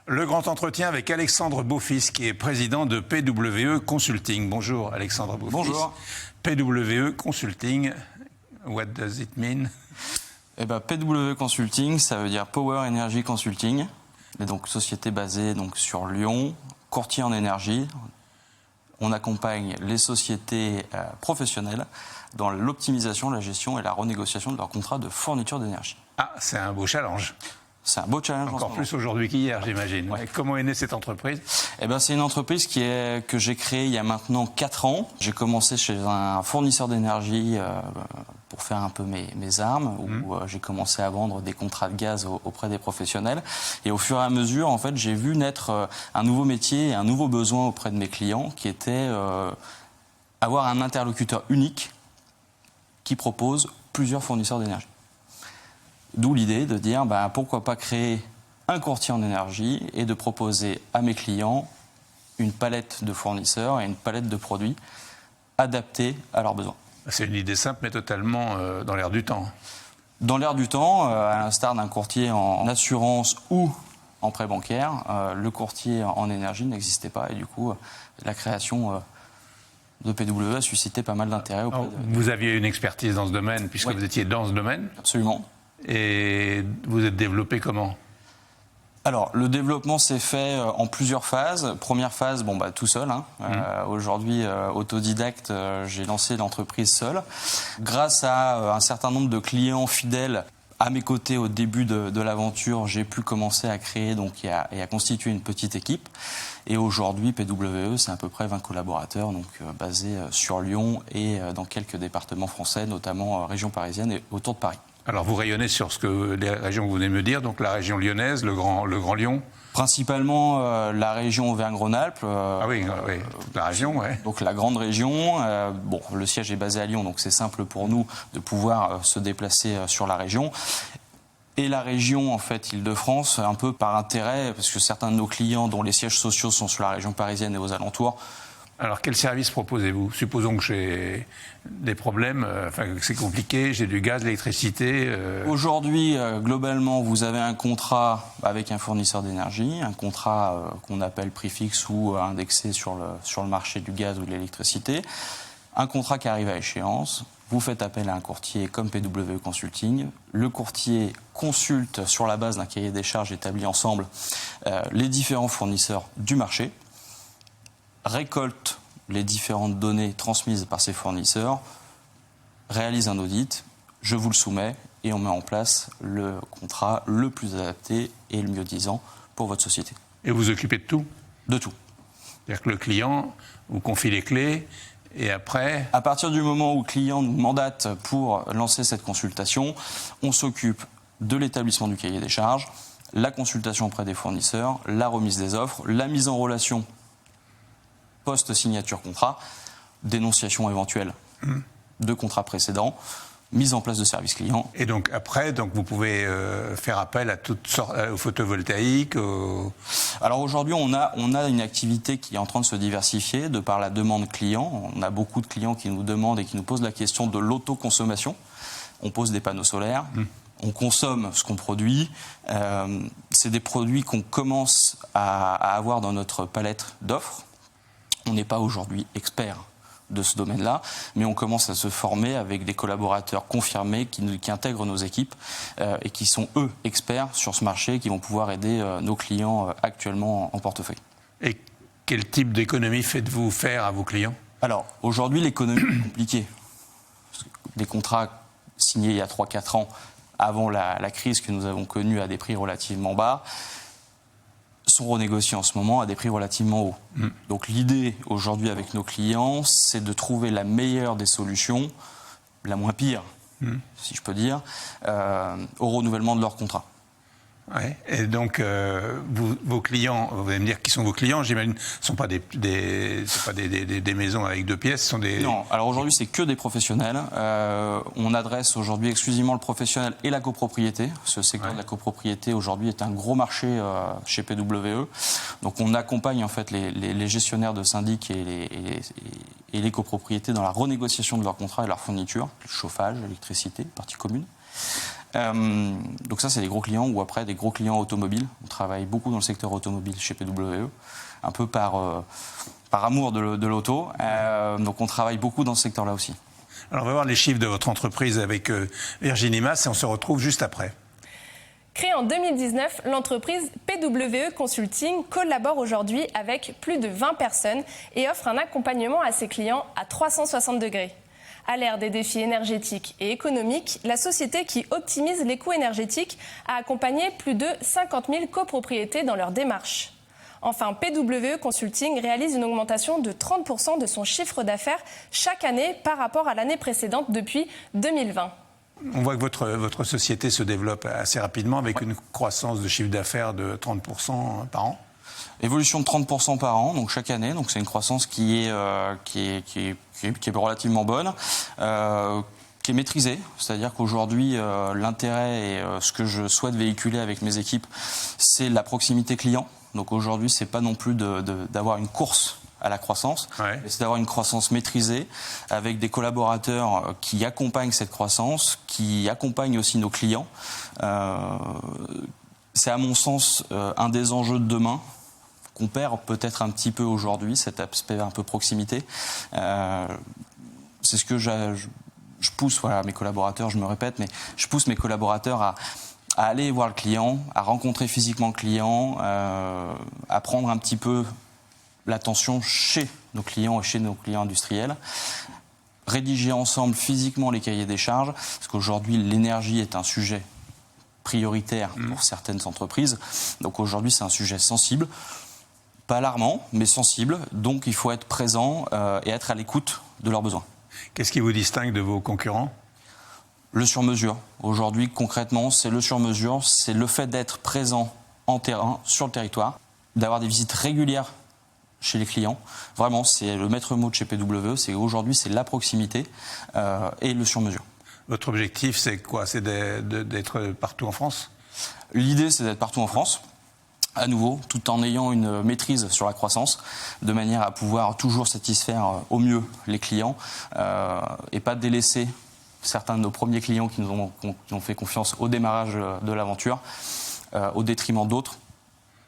Le grand entretien avec Alexandre Beaufils, qui est président de PWE Consulting. Bonjour Alexandre Beaufils. Bonjour. PWE Consulting, what does it mean? PWE Consulting, ça veut dire Power Energy Consulting. Et donc société basée sur Lyon, courtier en énergie. On accompagne les sociétés professionnelles dans l'optimisation, la gestion et la renégociation de leurs contrats de fourniture d'énergie. Ah, c'est un beau challenge. C'est un beau challenge. Encore plus aujourd'hui qu'hier, j'imagine. Ouais. Comment est née cette entreprise? C'est une entreprise que j'ai créée il y a maintenant 4 ans. J'ai commencé chez un fournisseur d'énergie pour faire un peu mes armes, où j'ai commencé à vendre des contrats de gaz auprès des professionnels. Et au fur et à mesure, en fait, j'ai vu naître un nouveau métier et un nouveau besoin auprès de mes clients, qui était avoir un interlocuteur unique qui propose plusieurs fournisseurs d'énergie. D'où l'idée de dire pourquoi pas créer un courtier en énergie et de proposer à mes clients une palette de fournisseurs et une palette de produits adaptés à leurs besoins. C'est une idée simple mais totalement dans l'air du temps. Dans l'air du temps, à l'instar d'un courtier en assurance ou en prêt bancaire, le courtier en énergie n'existait pas et du coup la création de PWE a suscité pas mal d'intérêt. Vous aviez une expertise dans ce domaine puisque vous étiez dans ce domaine. Absolument. Et vous êtes développé comment? Alors, le développement s'est fait en plusieurs phases. Première phase, tout seul. Aujourd'hui, autodidacte, j'ai lancé l'entreprise seul. Grâce à un certain nombre de clients fidèles à mes côtés au début de l'aventure, j'ai pu commencer à créer et à constituer une petite équipe. Et aujourd'hui, PWE, c'est à peu près 20 collaborateurs, basés sur Lyon et dans quelques départements français, notamment région parisienne et autour de Paris. Alors vous rayonnez sur les régions que vous venez de me dire, donc la région lyonnaise, le Grand Lyon. Principalement la région Auvergne-Rhône-Alpes. Oui, la région, oui. Donc la grande région. Le siège est basé à Lyon, donc c'est simple pour nous de pouvoir se déplacer sur la région. Et la région, en fait, Île-de-France, un peu par intérêt, parce que certains de nos clients dont les sièges sociaux sont sur la région parisienne et aux alentours. Alors, quel service proposez-vous? Supposons que j'ai des problèmes, que c'est compliqué, j'ai du gaz, de l'électricité. Aujourd'hui, globalement, vous avez un contrat avec un fournisseur d'énergie, un contrat qu'on appelle prix fixe ou indexé sur le marché du gaz ou de l'électricité, un contrat qui arrive à échéance. Vous faites appel à un courtier comme PWE Consulting. Le courtier consulte sur la base d'un cahier des charges établi ensemble les différents fournisseurs du marché, récolte les différentes données transmises par ces fournisseurs, réalise un audit, je vous le soumets et on met en place le contrat le plus adapté et le mieux disant pour votre société. Et vous occupez de tout? De tout. C'est-à-dire que le client vous confie les clés et après... À partir du moment où le client nous mandate pour lancer cette consultation, on s'occupe de l'établissement du cahier des charges, la consultation auprès des fournisseurs, la remise des offres, la mise en relation post-signature contrat, dénonciation éventuelle de contrats précédents, mise en place de services clients. Et donc après, vous pouvez faire appel à toutes sortes, au photovoltaïque. Alors aujourd'hui, on a une activité qui est en train de se diversifier de par la demande client. On a beaucoup de clients qui nous demandent et qui nous posent la question de l'autoconsommation. On pose des panneaux solaires. On consomme ce qu'on produit. C'est des produits qu'on commence à avoir dans notre palette d'offres. On n'est pas aujourd'hui expert de ce domaine-là, mais on commence à se former avec des collaborateurs confirmés qui intègrent nos équipes et qui sont, eux, experts sur ce marché, qui vont pouvoir aider nos clients actuellement en portefeuille. Et quel type d'économie faites-vous faire à vos clients? Alors, aujourd'hui, l'économie est compliquée. Des contrats signés il y a 3-4 ans, avant la crise que nous avons connue à des prix relativement bas, sont renégociés en ce moment à des prix relativement hauts. Donc l'idée aujourd'hui avec nos clients, c'est de trouver la meilleure des solutions, la moins pire, si je peux dire, au renouvellement de leur contrat. Ouais. Et donc, vos clients, vous allez me dire qui sont vos clients, j'imagine, ne sont pas des maisons avec 2 pièces, ce sont des... Non, alors aujourd'hui, c'est que des professionnels. On adresse aujourd'hui exclusivement le professionnel et la copropriété. Ce secteur de la copropriété, aujourd'hui, est un gros marché chez PWE. Donc, on accompagne en fait les gestionnaires de syndics et les copropriétés dans la renégociation de leurs contrats et leurs fournitures, chauffage, électricité, partie commune. Donc ça, c'est des gros clients, ou après des gros clients automobiles. On travaille beaucoup dans le secteur automobile chez PWE, un peu par amour de l'auto. Donc on travaille beaucoup dans ce secteur-là aussi. Alors on va voir les chiffres de votre entreprise avec Virginie Mas et on se retrouve juste après. Créée en 2019, l'entreprise PWE Consulting collabore aujourd'hui avec plus de 20 personnes et offre un accompagnement à ses clients à 360 degrés. À l'ère des défis énergétiques et économiques, la société qui optimise les coûts énergétiques a accompagné plus de 50 000 copropriétés dans leur démarche. Enfin, PWE Consulting réalise une augmentation de 30% de son chiffre d'affaires chaque année par rapport à l'année précédente depuis 2020. On voit que votre société se développe assez rapidement avec une croissance de chiffre d'affaires de 30% par an. Évolution de 30% par an, donc chaque année. Donc c'est une croissance qui est relativement bonne, qui est maîtrisée. C'est-à-dire qu'aujourd'hui, l'intérêt et ce que je souhaite véhiculer avec mes équipes, c'est la proximité client. Donc aujourd'hui, c'est pas non plus d'avoir une course à la croissance, mais c'est d'avoir une croissance maîtrisée avec des collaborateurs qui accompagnent cette croissance, qui accompagnent aussi nos clients. C'est à mon sens un des enjeux de demain qu'on perd peut-être un petit peu aujourd'hui, cet aspect un peu proximité. C'est ce que je pousse mes collaborateurs, je me répète, mais je pousse mes collaborateurs à aller voir le client, à rencontrer physiquement le client, à prendre un petit peu l'attention chez nos clients et chez nos clients industriels, rédiger ensemble physiquement les cahiers des charges, parce qu'aujourd'hui l'énergie est un sujet prioritaire pour certaines entreprises, donc aujourd'hui c'est un sujet sensible, pas alarmant, mais sensible, donc il faut être présent et être à l'écoute de leurs besoins. Qu'est-ce qui vous distingue de vos concurrents ? Le sur-mesure. Aujourd'hui, concrètement, c'est le sur-mesure, c'est le fait d'être présent en terrain, sur le territoire, d'avoir des visites régulières chez les clients. Vraiment, c'est le maître mot de chez PWE, aujourd'hui, c'est la proximité et le sur-mesure. Votre objectif, c'est quoi ? C'est d'être partout en France ? L'idée, c'est d'être partout en France, à nouveau, tout en ayant une maîtrise sur la croissance, de manière à pouvoir toujours satisfaire au mieux les clients et pas délaisser certains de nos premiers clients qui nous ont fait confiance au démarrage de l'aventure, au détriment d'autres,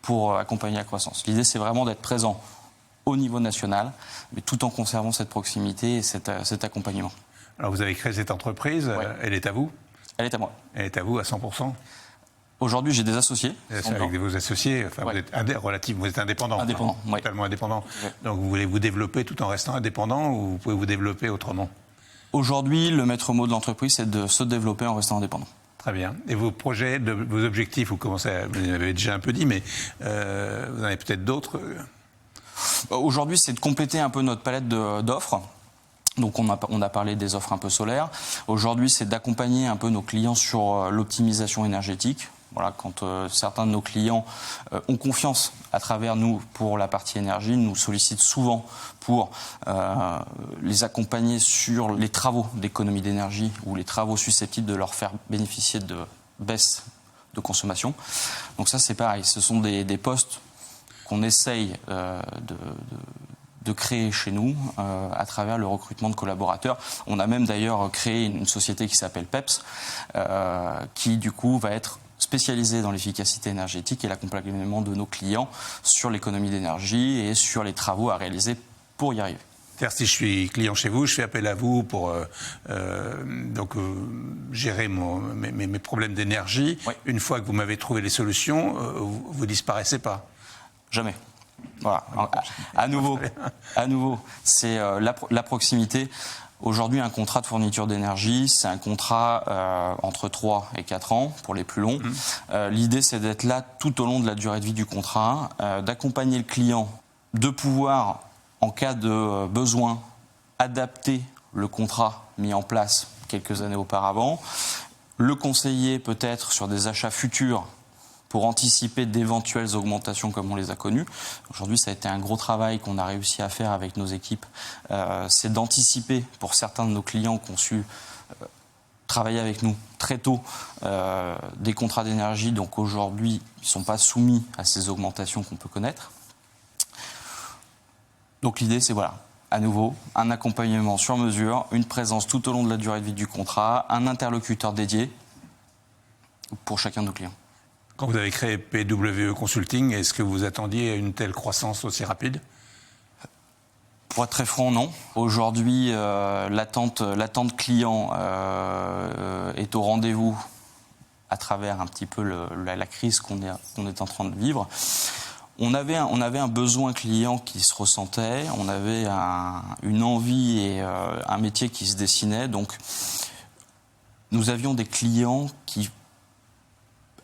pour accompagner la croissance. L'idée, c'est vraiment d'être présent au niveau national, mais tout en conservant cette proximité et cet accompagnement. Alors, vous avez créé cette entreprise, elle est à vous ? Elle est à moi. Elle est à vous à 100%. Aujourd'hui, j'ai des associés. Avec vos associés, vous êtes vous êtes indépendant. Indépendant, totalement indépendant. Ouais. Donc, vous voulez vous développer tout en restant indépendant ou vous pouvez vous développer autrement ? Aujourd'hui, le maître mot de l'entreprise, c'est de se développer en restant indépendant. Très bien. Et vos projets, vos objectifs, vous l'avez déjà un peu dit, mais vous en avez peut-être d'autres ? Aujourd'hui, c'est de compléter un peu notre palette d'offres. Donc on a parlé des offres un peu solaires. Aujourd'hui, c'est d'accompagner un peu nos clients sur l'optimisation énergétique. Voilà, quand certains de nos clients ont confiance à travers nous pour la partie énergie, nous sollicitent souvent pour les accompagner sur les travaux d'économie d'énergie ou les travaux susceptibles de leur faire bénéficier de baisse de consommation. Donc ça, c'est pareil, ce sont des postes qu'on essaye de créer chez nous à travers le recrutement de collaborateurs. On a même d'ailleurs créé une société qui s'appelle PEPS, qui du coup va être spécialisée dans l'efficacité énergétique et l'accompagnement de nos clients sur l'économie d'énergie et sur les travaux à réaliser pour y arriver. C'est-à-dire, si je suis client chez vous, je fais appel à vous pour gérer mes problèmes d'énergie. Oui. Une fois que vous m'avez trouvé les solutions, vous disparaissez pas. Jamais. Voilà. À nouveau, c'est la proximité. Aujourd'hui, un contrat de fourniture d'énergie, c'est un contrat entre 3 et 4 ans pour les plus longs. L'idée, c'est d'être là tout au long de la durée de vie du contrat, d'accompagner le client, de pouvoir, en cas de besoin, adapter le contrat mis en place quelques années auparavant, le conseiller peut-être sur des achats futurs pour anticiper d'éventuelles augmentations comme on les a connues. Aujourd'hui, ça a été un gros travail qu'on a réussi à faire avec nos équipes. C'est d'anticiper pour certains de nos clients qui ont su travailler avec nous très tôt des contrats d'énergie. Donc aujourd'hui, ils ne sont pas soumis à ces augmentations qu'on peut connaître. Donc l'idée, c'est voilà, à nouveau, un accompagnement sur mesure, une présence tout au long de la durée de vie du contrat, un interlocuteur dédié pour chacun de nos clients. Quand vous avez créé PWE Consulting, est-ce que vous attendiez une telle croissance aussi rapide ? Pour être très franc, non. Aujourd'hui, l'attente client est au rendez-vous à travers un petit peu la crise qu'on est en train de vivre. On avait un besoin client qui se ressentait, on avait une envie et un métier qui se dessinait. Donc, nous avions des clients qui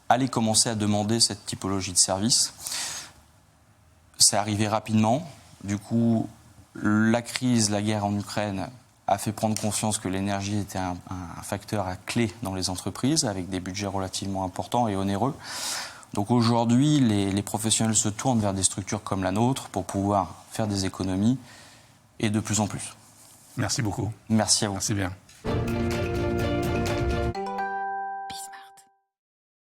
allaient commencer à demander cette typologie de service. C'est arrivé rapidement. Du coup, la crise, la guerre en Ukraine a fait prendre conscience que l'énergie était un facteur à clé dans les entreprises, avec des budgets relativement importants et onéreux. Donc aujourd'hui, les professionnels se tournent vers des structures comme la nôtre pour pouvoir faire des économies, et de plus en plus. Merci beaucoup. Merci à vous. Merci bien.